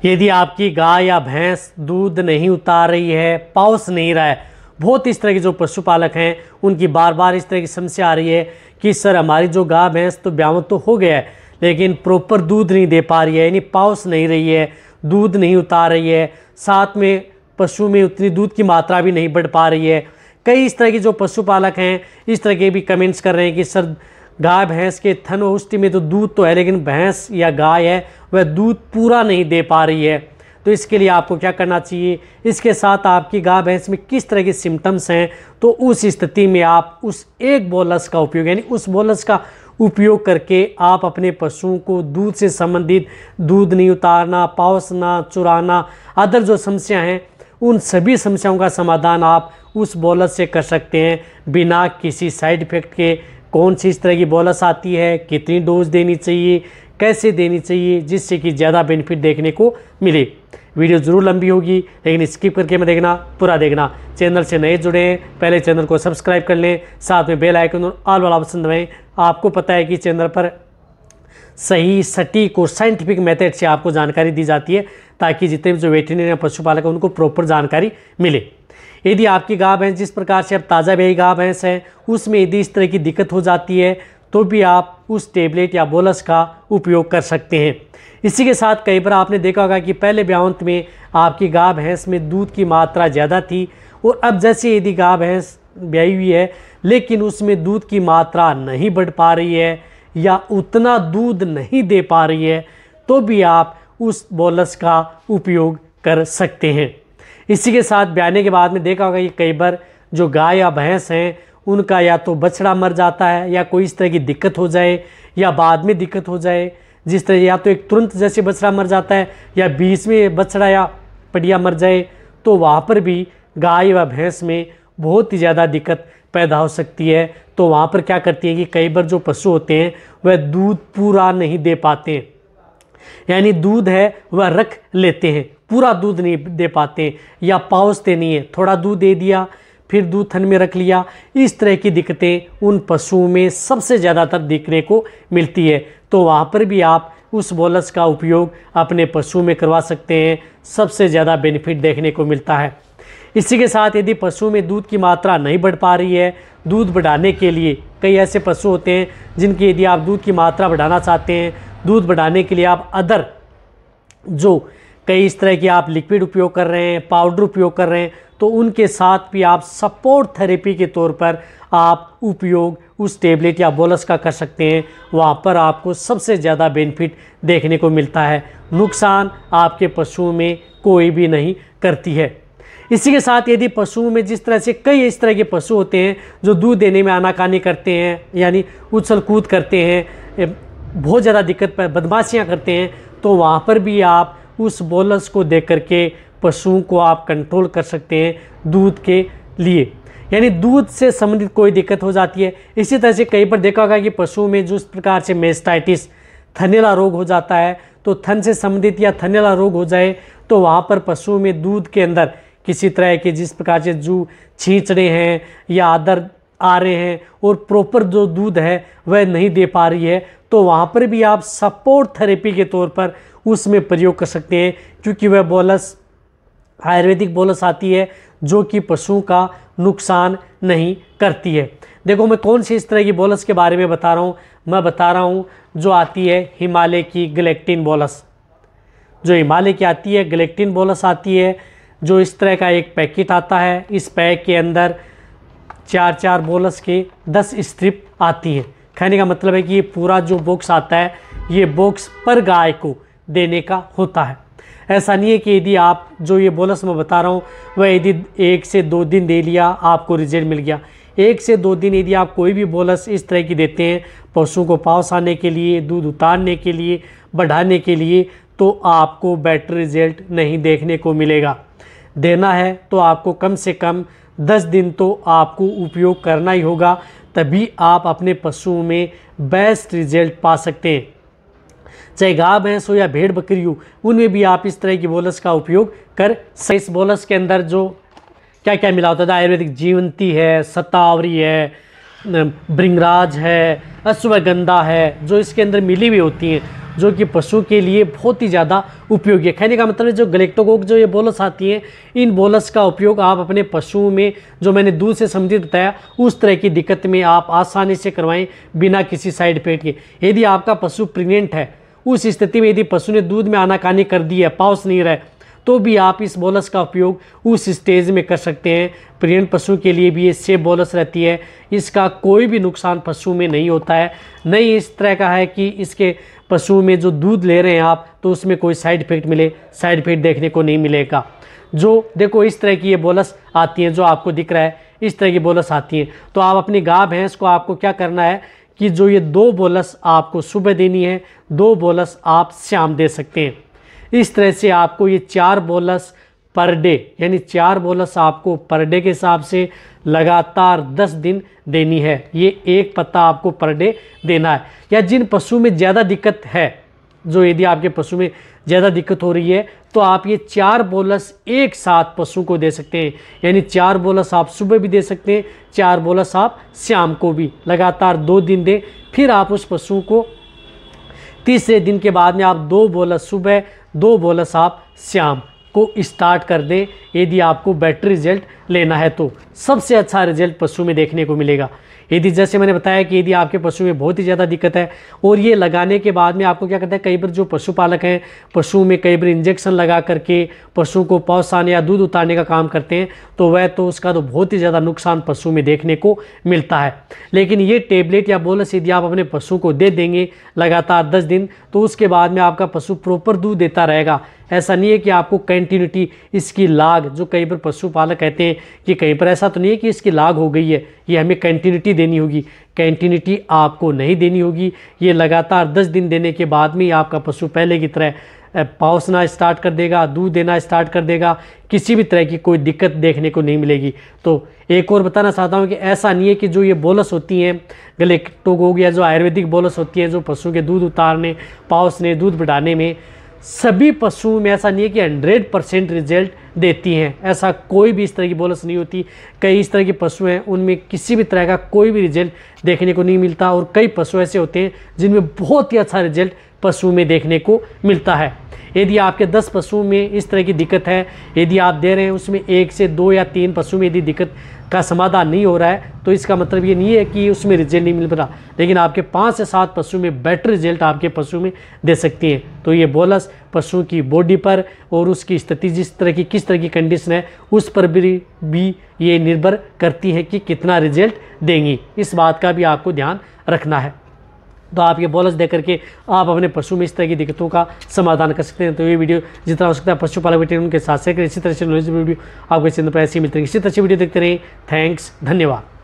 यदि आपकी गाय या भैंस दूध नहीं उतार रही है, पाउस नहीं रहा है, बहुत इस तरह के जो पशुपालक हैं उनकी बार बार इस तरह की समस्या आ रही है कि सर हमारी जो गाय भैंस तो ब्याह तो हो गया है लेकिन प्रॉपर दूध नहीं दे पा रही है, यानी पाउस नहीं रही है, दूध नहीं उतार रही है, साथ में पशु में उतनी दूध की मात्रा भी नहीं बढ़ पा रही है। कई इस तरह के जो पशुपालक हैं इस तरह के भी कमेंट्स कर रहे हैं कि सर गाय भैंस के थन औष्टि में तो दूध तो है लेकिन भैंस या गाय है वह दूध पूरा नहीं दे पा रही है। तो इसके लिए आपको क्या करना चाहिए, इसके साथ आपकी गाय भैंस में किस तरह के सिम्टम्स हैं, तो उस स्थिति में आप उस एक बोलस का उपयोग यानी उस बोलस का उपयोग करके आप अपने पशुओं को दूध से संबंधित दूध नहीं उतारना, पाउसना, चुराना, अदर जो समस्या हैं उन सभी समस्याओं का समाधान आप उस बोलस से कर सकते हैं बिना किसी साइड इफ़ेक्ट के। कौन सी इस तरह की बोलस आती है, कितनी डोज देनी चाहिए, कैसे देनी चाहिए, जिससे कि ज़्यादा बेनिफिट देखने को मिले। वीडियो ज़रूर लंबी होगी लेकिन स्किप करके मत देखना, पूरा देखना। चैनल से नए जुड़े हैं पहले चैनल को सब्सक्राइब कर लें, साथ में बेल आइकन और ऑल वाला ऑप्शन दबाएं। आपको पता है कि चैनल पर सही, सटीक और साइंटिफिक मेथड से आपको जानकारी दी जाती है ताकि जितने भी जो वेटरनरी या पशुपालक हैं उनको प्रॉपर जानकारी मिले। यदि आपकी गाय भैंस जिस प्रकार से अब ताज़ा ब्याई गाय भैंस है उसमें यदि इस तरह की दिक्कत हो जाती है तो भी आप उस टेबलेट या बोलस का उपयोग कर सकते हैं। इसी के साथ कई बार आपने देखा होगा कि पहले ब्यावंत में आपकी गाय भैंस में दूध की मात्रा ज़्यादा थी और अब जैसे यदि गाय भैंस ब्याई हुई है लेकिन उसमें दूध की मात्रा नहीं बढ़ पा रही है या उतना दूध नहीं दे पा रही है तो भी आप उस बोलस का उपयोग कर सकते हैं। इसी के साथ ब्याने के बाद में देखा होगा कि कई बार जो गाय या भैंस हैं उनका या तो बछड़ा मर जाता है या कोई इस तरह की दिक्कत हो जाए या बाद में दिक्कत हो जाए, जिस तरह या तो एक तुरंत जैसे बछड़ा मर जाता है या बीच में बछड़ा या पड़िया मर जाए तो वहाँ पर भी गाय व भैंस में बहुत ही ज़्यादा दिक्कत पैदा हो सकती है। तो वहाँ पर क्या करती है कि कई बार जो पशु होते हैं वह दूध पूरा नहीं दे पाते हैं, यानी दूध है वह रख लेते हैं, पूरा दूध नहीं दे पाते या पाउसते नहीं है, थोड़ा दूध दे दिया फिर दूध थन में रख लिया। इस तरह की दिक्कतें उन पशुओं में सबसे ज़्यादातर देखने को मिलती है। तो वहाँ पर भी आप उस बोलस का उपयोग अपने पशु में करवा सकते हैं, सबसे ज़्यादा बेनिफिट देखने को मिलता है। इसी के साथ यदि पशु में दूध की मात्रा नहीं बढ़ पा रही है, दूध बढ़ाने के लिए कई ऐसे पशु होते हैं जिनकी यदि आप दूध की मात्रा बढ़ाना चाहते हैं, दूध बढ़ाने के लिए आप अदर जो कई इस तरह की आप लिक्विड उपयोग कर रहे हैं, पाउडर उपयोग कर रहे हैं, तो उनके साथ भी आप सपोर्ट थेरेपी के तौर पर आप उपयोग उस टेबलेट या बोलस का कर सकते हैं। वहाँ पर आपको सबसे ज़्यादा बेनिफिट देखने को मिलता है, नुकसान आपके पशुओं में कोई भी नहीं करती है। इसी के साथ यदि पशुओं में जिस तरह से कई इस तरह के पशु होते हैं जो दूध देने में आनाकानी करते हैं, यानी उछल कूद करते हैं, बहुत ज़्यादा दिक्कत बदमाशियाँ करते हैं, तो वहाँ पर भी आप उस बोलस को दे करके पशुओं को आप कंट्रोल कर सकते हैं दूध के लिए, यानी दूध से संबंधित कोई दिक्कत हो जाती है। इसी तरह से कई बार देखा होगा कि पशुओं में जिस प्रकार से मेस्टाइटिस, थनैला रोग हो जाता है, तो थन से संबंधित या थनैला रोग हो जाए तो वहाँ पर पशुओं में दूध के अंदर किसी तरह के जिस प्रकार से जो छींचड़े हैं या अदर आ रहे हैं और प्रॉपर जो दूध है वह नहीं दे पा रही है, तो वहाँ पर भी आप सपोर्ट थेरेपी के तौर पर उसमें प्रयोग कर सकते हैं, क्योंकि वह बोलस आयुर्वेदिक बोलस आती है जो कि पशुओं का नुकसान नहीं करती है। देखो मैं कौन सी इस तरह की बोलस के बारे में बता रहा हूँ, मैं बता रहा हूँ जो आती है हिमालय की गलेक्टिन बोलस। जो हिमालय की आती है गलेक्टिन बोलस आती है, जो इस तरह का एक पैकेट आता है, इस पैक के अंदर 4 बोलस के 10 स्ट्रिप आती है। कहने का मतलब है कि ये पूरा जो बॉक्स आता है ये बॉक्स पर गाय को देने का होता है। ऐसा नहीं है कि यदि आप जो ये बोलस मैं बता रहा हूँ वह यदि 1 से 2 दिन दे लिया आपको रिजल्ट मिल गया। 1 से 2 दिन यदि आप कोई भी बोलस इस तरह की देते हैं पशुओं को पाउस आने के लिए, दूध उतारने के लिए, बढ़ाने के लिए, तो आपको बेटर रिजल्ट नहीं देखने को मिलेगा। देना है तो आपको कम से कम 10 दिन तो आपको उपयोग करना ही होगा, तभी आप अपने पशुओं में बेस्ट रिजल्ट पा सकते हैं। चाहे गाय भैंस हो या भेड़ बकरी हो, उनमें भी आप इस तरह की बोलस का उपयोग कर सकते। इस बोलस के अंदर जो क्या क्या मिला होता था, आयुर्वेदिक जीवंती है, शतावरी है, भृंगराज है, अश्वगंधा है, जो इसके अंदर मिली हुई होती हैं जो कि पशु के लिए बहुत ही ज़्यादा उपयोगी है। कहने का मतलब है जो गैलेक्टोकोक जो ये बोलस आती हैं, इन बोलस का उपयोग आप अपने पशुओं में, जो मैंने दूध से संबंधित बताया, उस तरह की दिक्कत में आप आसानी से करवाएं बिना किसी साइड इफेक्ट के। यदि आपका पशु प्रेग्नेंट है, उस स्थिति में यदि पशु ने दूध में आनाकानी कर दी है, पाउस नहीं रहा है, तो भी आप इस बोलस का उपयोग उस स्टेज में कर सकते हैं। प्रेग्नेंट पशु के लिए भी ये सेफ बोलस रहती है। इसका कोई भी नुकसान पशु में नहीं होता है। नहीं इस तरह का है कि इसके पशु में जो दूध ले रहे हैं आप, तो उसमें कोई साइड इफेक्ट मिले, साइड इफेक्ट देखने को नहीं मिलेगा। जो देखो इस तरह की ये बोलस आती हैं, जो आपको दिख रहा है, इस तरह की बोलस आती हैं। तो आप अपनी गाय भैंस को आपको क्या करना है कि जो ये 2 बोलस आपको सुबह देनी है, 2 बोलस आप शाम दे सकते हैं। इस तरह से आपको ये 4 बोलस पर डे, यानी 4 बोलस आपको पर डे के हिसाब से लगातार 10 दिन देनी है। ये एक पत्ता आपको पर डे देना है। या जिन पशु में ज़्यादा दिक्कत है, जो यदि आपके पशु में ज़्यादा दिक्कत हो रही है, तो आप ये 4 बोलस एक साथ पशु को दे सकते हैं। यानी 4 बोलस आप सुबह भी दे सकते हैं, 4 बोलस आप शाम को भी, लगातार 2 दिन दें। फिर आप उस पशु को तीसरे दिन के बाद में आप 2 बोलस सुबह, 2 बोलस आप शाम को स्टार्ट कर दें। यदि आपको बेटर रिजल्ट लेना है तो सबसे अच्छा रिजल्ट पशु में देखने को मिलेगा। यदि जैसे मैंने बताया कि यदि आपके पशु में बहुत ही ज़्यादा दिक्कत है और ये लगाने के बाद में आपको क्या करता है, कई बार जो पशुपालक हैं पशु में कई बार इंजेक्शन लगा करके पशु को पहुँचाने या दूध उतारने का काम करते हैं, तो वह तो उसका तो बहुत ही ज़्यादा नुकसान पशु में देखने को मिलता है। लेकिन ये टेबलेट या बोलस यदि आप अपने पशु को दे देंगे लगातार 10 दिन, तो उसके बाद में आपका पशु प्रॉपर दूध देता रहेगा। ऐसा नहीं है कि आपको कंटिन्यूटी इसकी लाग, जो कई बार पशुपालक कहते हैं कि कहीं पर ऐसा तो नहीं है कि इसकी लाग हो गई है, ये हमें कंटिन्यूटी देनी होगी। कंटिन्यूटी आपको नहीं देनी होगी। ये लगातार 10 दिन देने के बाद में ही आपका पशु पहले की तरह पहुँचना स्टार्ट कर देगा, दूध देना स्टार्ट कर देगा। किसी भी तरह की कोई दिक्कत देखने को नहीं मिलेगी। तो एक और बताना चाहता हूँ कि ऐसा नहीं है कि जो ये बोलस होती हैं गैलेक्टोकोक या जो आयुर्वेदिक बोलस होती हैं, जो पशु के दूध उतारने, पहुँचने, दूध बढ़ाने में, सभी पशुओं में ऐसा नहीं है कि 100% रिजल्ट देती हैं। ऐसा कोई भी इस तरह की बोलस नहीं होती। कई इस तरह के पशु हैं उनमें किसी भी तरह का कोई भी रिजल्ट देखने को नहीं मिलता, और कई पशु ऐसे होते हैं जिनमें बहुत ही अच्छा रिजल्ट पशु में देखने को मिलता है। यदि आपके 10 पशुओं में इस तरह की दिक्कत है, यदि आप दे रहे हैं उसमें 1 से 2 या 3 पशु में यदि दिक्कत का समाधान नहीं हो रहा है, तो इसका मतलब ये नहीं है कि उसमें रिजल्ट नहीं मिल रहा, लेकिन आपके 5 से 7 पशु में बेटर रिजल्ट आपके पशु में दे सकती हैं। तो ये बोलस पशु की बॉडी पर और उसकी स्थिति, जिस तरह की किस तरह की कंडीशन है, उस पर भी ये निर्भर करती है कि कितना रिजल्ट देंगी। इस बात का भी आपको ध्यान रखना है। तो आप ये बोलस दे करके आप अपने पशु में इस तरह की दिक्कतों का समाधान कर सकते हैं। तो ये वीडियो जितना हो सकता है पशुपालक वेटरनरी उनके साथ शेयर करें। इसी तरह से नॉलेज वीडियो आपको चैनल पर ऐसी मिलती है। इसी तरह से वीडियो देखते रहें। थैंक्स, धन्यवाद।